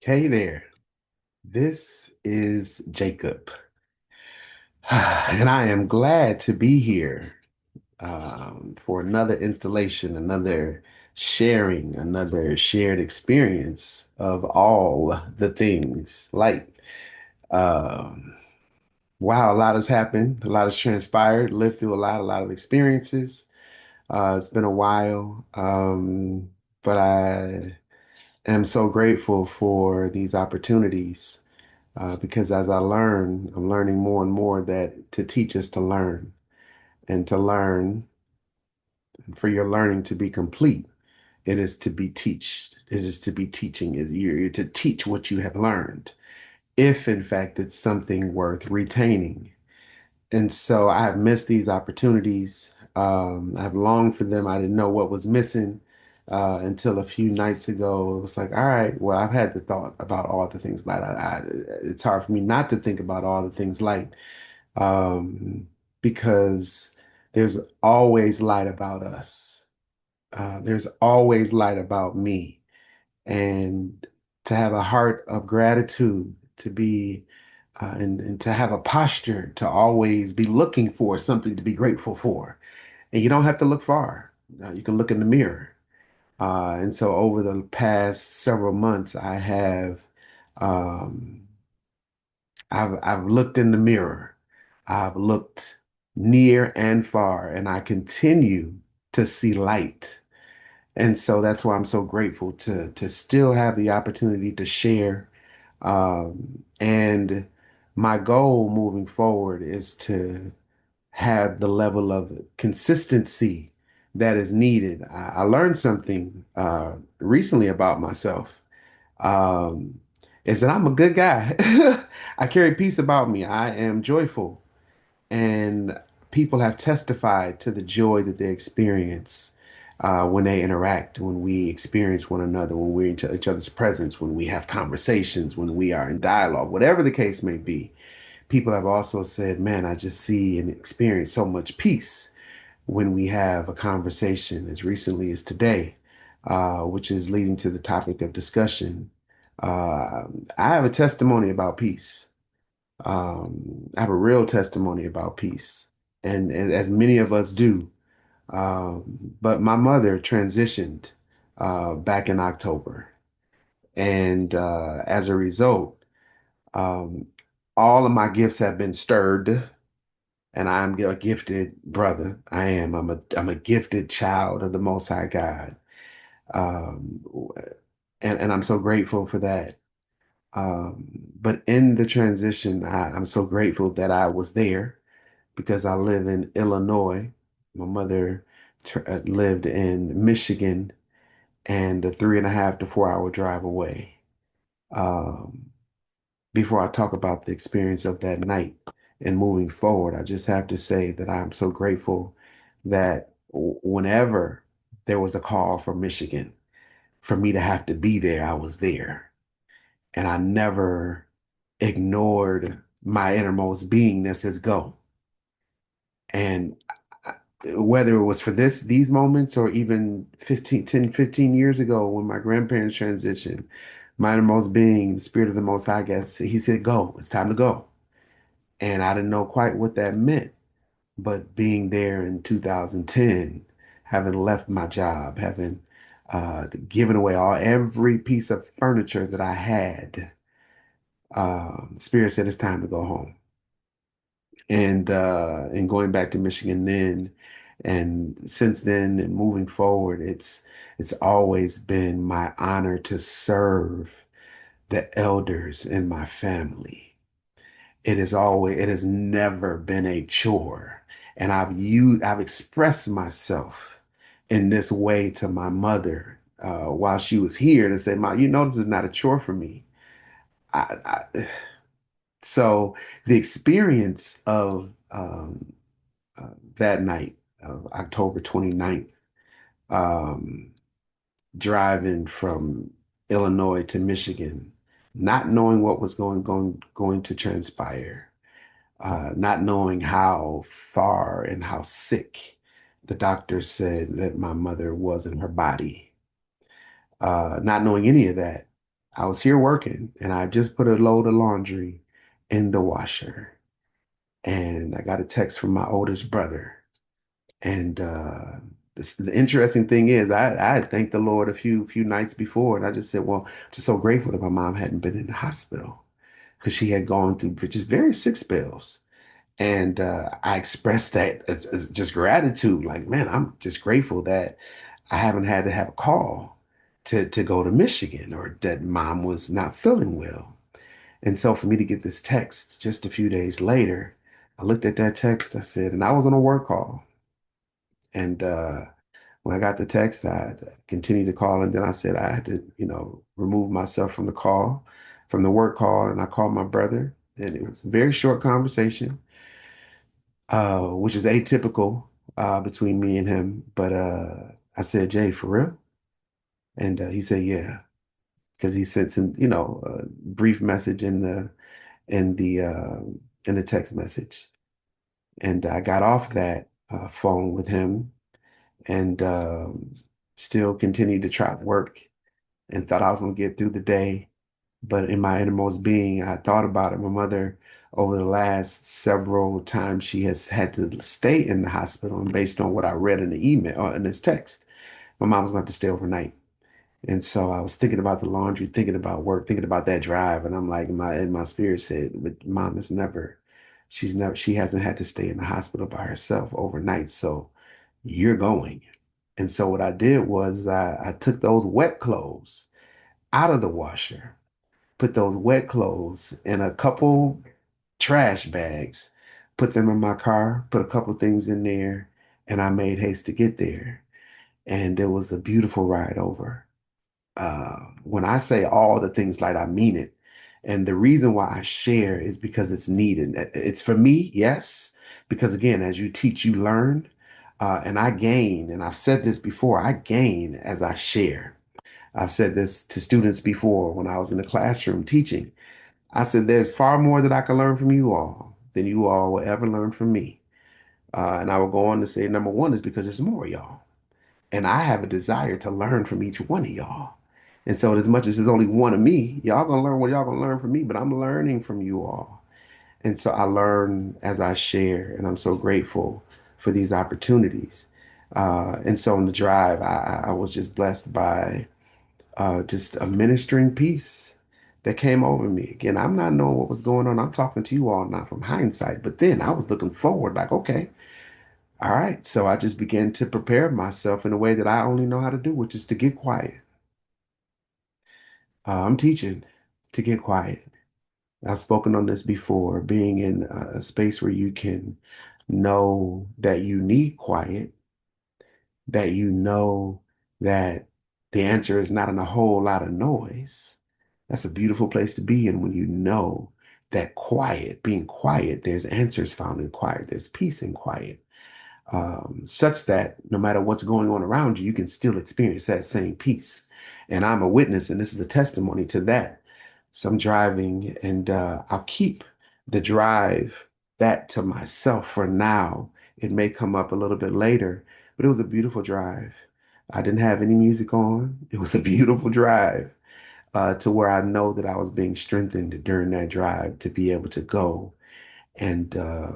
Hey there, this is Jacob, and I am glad to be here for another installation, another sharing, another shared experience of all the things. Um, wow, a lot has happened, a lot has transpired, lived through a lot of experiences. It's been a while, but I am so grateful for these opportunities. Because as I'm learning more and more that to teach is to learn, and to learn, for your learning to be complete, it is to be teach. It is to be teaching. You're to teach what you have learned, if in fact it's something worth retaining. And so I have missed these opportunities. I've longed for them. I didn't know what was missing until a few nights ago. It was like, all right, well, I've had the thought about all the things light. It's hard for me not to think about all the things light, um, because there's always light about us. There's always light about me. And to have a heart of gratitude, to be and to have a posture to always be looking for something to be grateful for. And you don't have to look far. You can look in the mirror. And so over the past several months, um, I've looked in the mirror. I've looked near and far, and I continue to see light. And so that's why I'm so grateful to still have the opportunity to share. And my goal moving forward is to have the level of consistency that is needed. I learned something recently about myself. Um, is that I'm a good guy. I carry peace about me. I am joyful. And people have testified to the joy that they experience when they interact, when we experience one another, when we're in each other's presence, when we have conversations, when we are in dialogue, whatever the case may be. People have also said, man, I just see and experience so much peace when we have a conversation as recently as today, which is leading to the topic of discussion. Uh, I have a testimony about peace. I have a real testimony about peace, and as many of us do. But my mother transitioned back in October, and as a result, um, all of my gifts have been stirred, and I'm a gifted brother. I am. I'm a gifted child of the Most High God, um, and I'm so grateful for that. But in the transition, I'm so grateful that I was there because I live in Illinois. My mother lived in Michigan and a 3.5 to 4 hour drive away. Um, Before I talk about the experience of that night and moving forward, I just have to say that I'm so grateful that whenever there was a call from Michigan for me to have to be there, I was there. And I never ignored my innermost being that says go. And whether it was for these moments or even 15 years ago when my grandparents transitioned, my innermost being, the spirit of the Most High, guess he said, go, it's time to go. And I didn't know quite what that meant. But being there in 2010, having left my job, having given away every piece of furniture that I had, Spirit said it's time to go home. And going back to Michigan then, and since then and moving forward, it's always been my honor to serve the elders in my family. It has never been a chore. And I've expressed myself in this way to my mother while she was here to say, "Ma, this is not a chore for me." I so the experience of that night of October 29th, um, driving from Illinois to Michigan, not knowing what was going to transpire, not knowing how far and how sick the doctor said that my mother was in her body, not knowing any of that. I was here working and I just put a load of laundry in the washer. And I got a text from my oldest brother. And the interesting thing is, I had thanked the Lord a few nights before, and I just said, "Well, just so grateful that my mom hadn't been in the hospital because she had gone through just very sick spells." And I expressed that as just gratitude, like, man, I'm just grateful that I haven't had to have a call to go to Michigan or that mom was not feeling well. And so for me to get this text just a few days later, I looked at that text, I said, and I was on a work call. And when I got the text, I continued to call. And then I said I had to, remove myself from the call, from the work call. And I called my brother. And it was a very short conversation, which is atypical between me and him. But I said, Jay, for real? And he said, yeah, because he sent some, a brief message in the uh, in the text message. And I got off that phone with him and still continued to try to work and thought I was going to get through the day. But in my innermost being, I thought about it. My mother, over the last several times, she has had to stay in the hospital. And based on what I read in the email or in this text, my mom was going to have to stay overnight. And so I was thinking about the laundry, thinking about work, thinking about that drive. And I'm like, my spirit said, but mom is never, she hasn't had to stay in the hospital by herself overnight. So you're going. And so what I did was I took those wet clothes out of the washer, put those wet clothes in a couple trash bags, put them in my car, put a couple things in there, and I made haste to get there. And it was a beautiful ride over. When I say all the things like I mean it. And the reason why I share is because it's needed. It's for me, yes, because again, as you teach, you learn. And I gain, and I've said this before, I gain as I share. I've said this to students before when I was in the classroom teaching. I said, there's far more that I can learn from you all than you all will ever learn from me. And I will go on to say, number one is because there's more, y'all. And I have a desire to learn from each one of y'all. And so, as much as there's only one of me, y'all gonna learn what y'all gonna learn from me, but I'm learning from you all. And so, I learn as I share, and I'm so grateful for these opportunities. And so, on the drive, I was just blessed by just a ministering peace that came over me. Again, I'm not knowing what was going on. I'm talking to you all not from hindsight, but then I was looking forward, like, okay, all right. So I just began to prepare myself in a way that I only know how to do, which is to get quiet. I'm teaching to get quiet. I've spoken on this before, being in a space where you can know that you need quiet, that you know that the answer is not in a whole lot of noise. That's a beautiful place to be in when you know that quiet, being quiet, there's answers found in quiet, there's peace in quiet. Such that no matter what's going on around you, you can still experience that same peace. And I'm a witness, and this is a testimony to that. So I'm driving, and I'll keep the drive that to myself for now. It may come up a little bit later, but it was a beautiful drive. I didn't have any music on. It was a beautiful drive to where I know that I was being strengthened during that drive to be able to go and uh,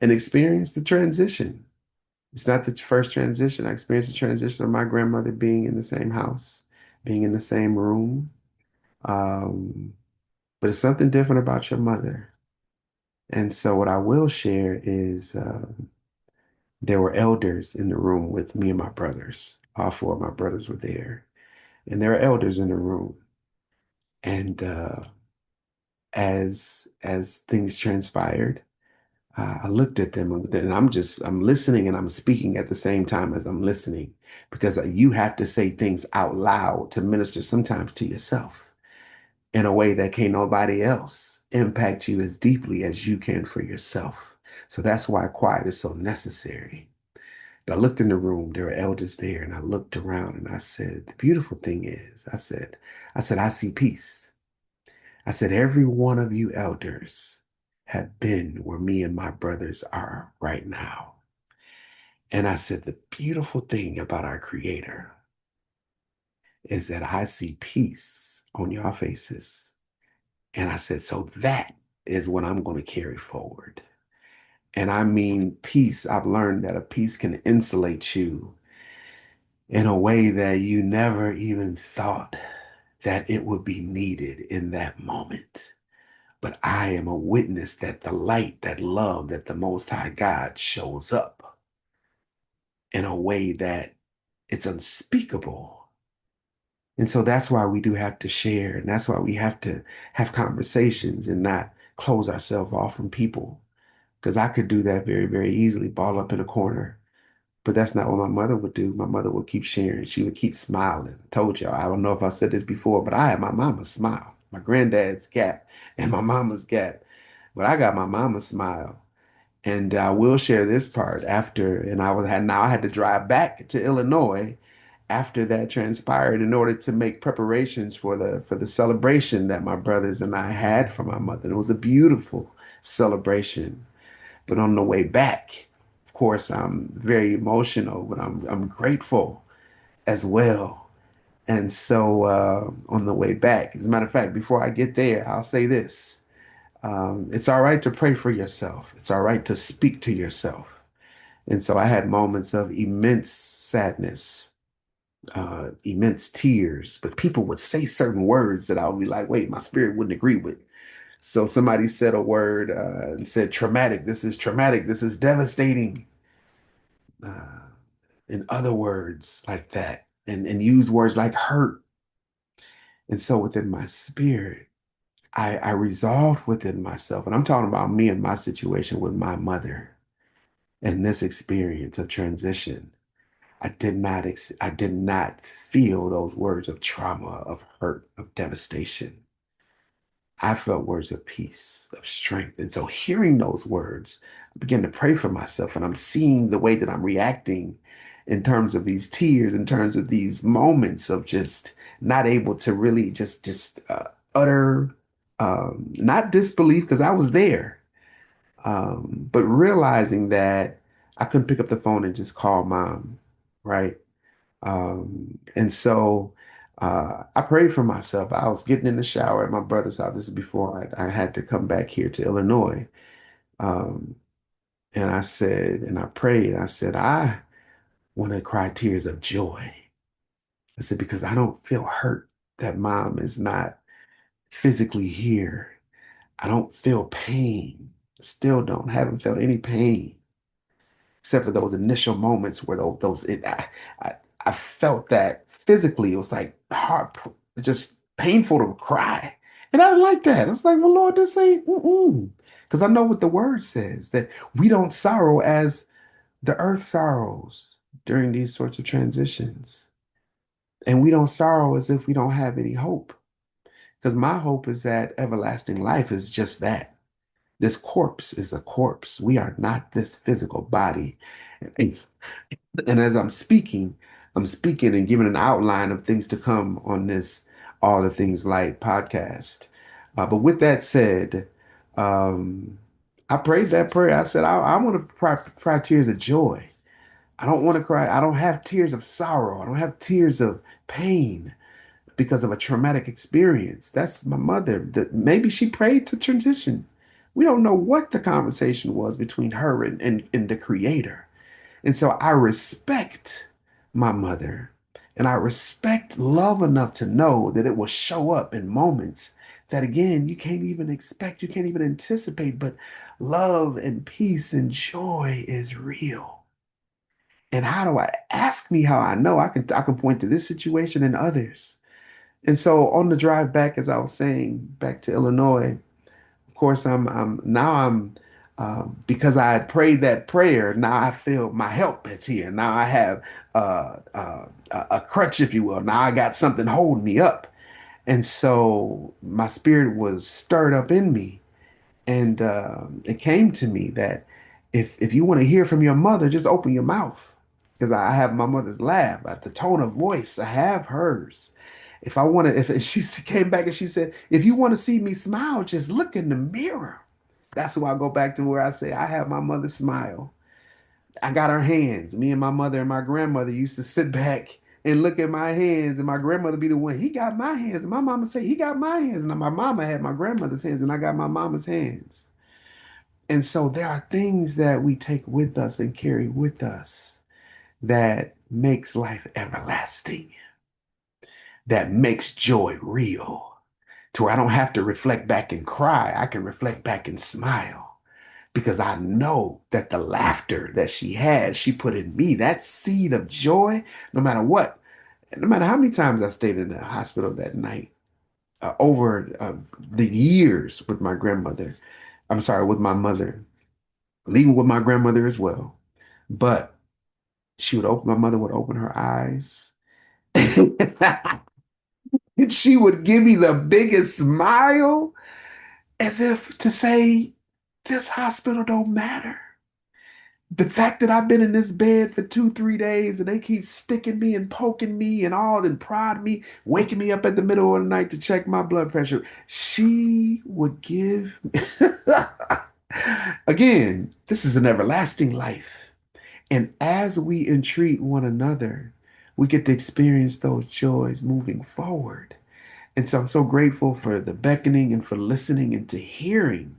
and experience the transition. It's not the first transition. I experienced the transition of my grandmother being in the same house, being in the same room. Um, but it's something different about your mother. And so, what I will share is there were elders in the room with me and my brothers. All four of my brothers were there, and there are elders in the room. And as things transpired, I looked at them and I'm listening and I'm speaking at the same time as I'm listening because you have to say things out loud to minister sometimes to yourself in a way that can't nobody else impact you as deeply as you can for yourself. So that's why quiet is so necessary. But I looked in the room, there were elders there, and I looked around and I said, the beautiful thing is, I see peace. I said, every one of you elders have been where me and my brothers are right now. And I said, the beautiful thing about our Creator is that I see peace on your faces. And I said, so that is what I'm going to carry forward. And I mean, peace. I've learned that a peace can insulate you in a way that you never even thought that it would be needed in that moment. But I am a witness that the light, that love, that the Most High God shows up in a way that it's unspeakable. And so that's why we do have to share. And that's why we have to have conversations and not close ourselves off from people. Because I could do that very, very easily, ball up in a corner. But that's not what my mother would do. My mother would keep sharing. She would keep smiling. I told y'all, I don't know if I've said this before, but I had my mama's smile, my granddad's gap, and my mama's gap. But I got my mama's smile. And I will share this part after, and I had to drive back to Illinois after that transpired in order to make preparations for the celebration that my brothers and I had for my mother. It was a beautiful celebration. But on the way back, of course, I'm very emotional, but I'm grateful as well. And so on the way back, as a matter of fact, before I get there, I'll say this. It's all right to pray for yourself. It's all right to speak to yourself. And so I had moments of immense sadness, immense tears, but people would say certain words that I would be like, wait, my spirit wouldn't agree with. So somebody said a word and said traumatic. This is traumatic. This is devastating. Uh, in other words like that, and use words like hurt. And so within my spirit, I resolved within myself, and I'm talking about me and my situation with my mother and this experience of transition. I did not feel those words of trauma, of hurt, of devastation. I felt words of peace, of strength. And so hearing those words, I began to pray for myself, and I'm seeing the way that I'm reacting in terms of these tears, in terms of these moments of just not able to really just utter not disbelief because I was there, but realizing that I couldn't pick up the phone and just call mom, right? And so I prayed for myself. I was getting in the shower at my brother's house. This is before I had to come back here to Illinois. Um, and I said, and I prayed, I said, I want to cry tears of joy. I said, because I don't feel hurt that mom is not physically here. I don't feel pain. Still don't, haven't felt any pain except for those initial moments where I, I felt that physically it was like hard, just painful to cry. And I didn't like that. I was like, well, Lord, this ain't, because I know what the word says that we don't sorrow as the earth sorrows during these sorts of transitions. And we don't sorrow as if we don't have any hope. Because my hope is that everlasting life is just that. This corpse is a corpse. We are not this physical body. And, and as I'm speaking and giving an outline of things to come on this All the Things Light podcast. But with that said, um, I prayed that prayer. I said, I want to cry tears of joy. I don't want to cry. I don't have tears of sorrow. I don't have tears of pain because of a traumatic experience. That's my mother. That maybe she prayed to transition. We don't know what the conversation was between her and the creator. And so I respect my mother and I respect love enough to know that it will show up in moments that, again, you can't even expect, you can't even anticipate, but love and peace and joy is real. And how do I ask me how I know? I can point to this situation and others. And so on the drive back, as I was saying, back to Illinois, of course, I'm because I had prayed that prayer. Now I feel my help is here. Now I have a crutch, if you will. Now I got something holding me up, and so my spirit was stirred up in me, and it came to me that if you want to hear from your mother, just open your mouth, because I have my mother's laugh, at the tone of voice, I have hers. If I want to, if she came back and she said, if you want to see me smile, just look in the mirror. That's why I go back to where I say I have my mother's smile. I got her hands. Me and my mother and my grandmother used to sit back and look at my hands, and my grandmother be the one, he got my hands. And my mama say, he got my hands. And my mama had my grandmother's hands, and I got my mama's hands. And so there are things that we take with us and carry with us that makes life everlasting, that makes joy real, to where I don't have to reflect back and cry. I can reflect back and smile because I know that the laughter that she had, she put in me, that seed of joy, no matter what, no matter how many times I stayed in the hospital that night, over the years with my grandmother, I'm sorry, with my mother, leaving with my grandmother as well. But my mother would open her eyes and she would give me the biggest smile as if to say, this hospital don't matter. The fact that I've been in this bed for 2, 3 days and they keep sticking me and poking me and all and prod me, waking me up at the middle of the night to check my blood pressure. She would give. Again, this is an everlasting life. And as we entreat one another, we get to experience those joys moving forward. And so I'm so grateful for the beckoning and for listening and to hearing,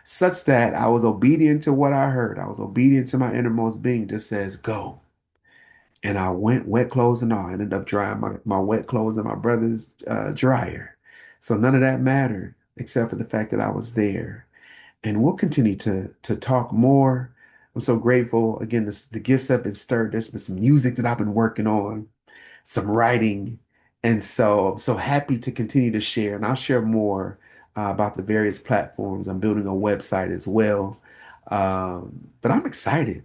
such that I was obedient to what I heard. I was obedient to my innermost being that says, go. And I went wet clothes and all. I ended up drying my wet clothes in my brother's dryer. So none of that mattered except for the fact that I was there. And we'll continue to talk more. I'm so grateful. Again, the gifts have been stirred. There's been some music that I've been working on, some writing. And so, so happy to continue to share. And I'll share more about the various platforms. I'm building a website as well. But I'm excited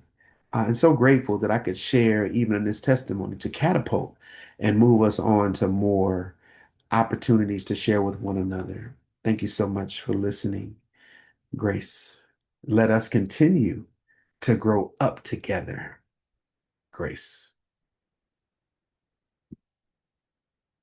and so grateful that I could share even in this testimony to catapult and move us on to more opportunities to share with one another. Thank you so much for listening. Grace. Let us continue to grow up together. Grace.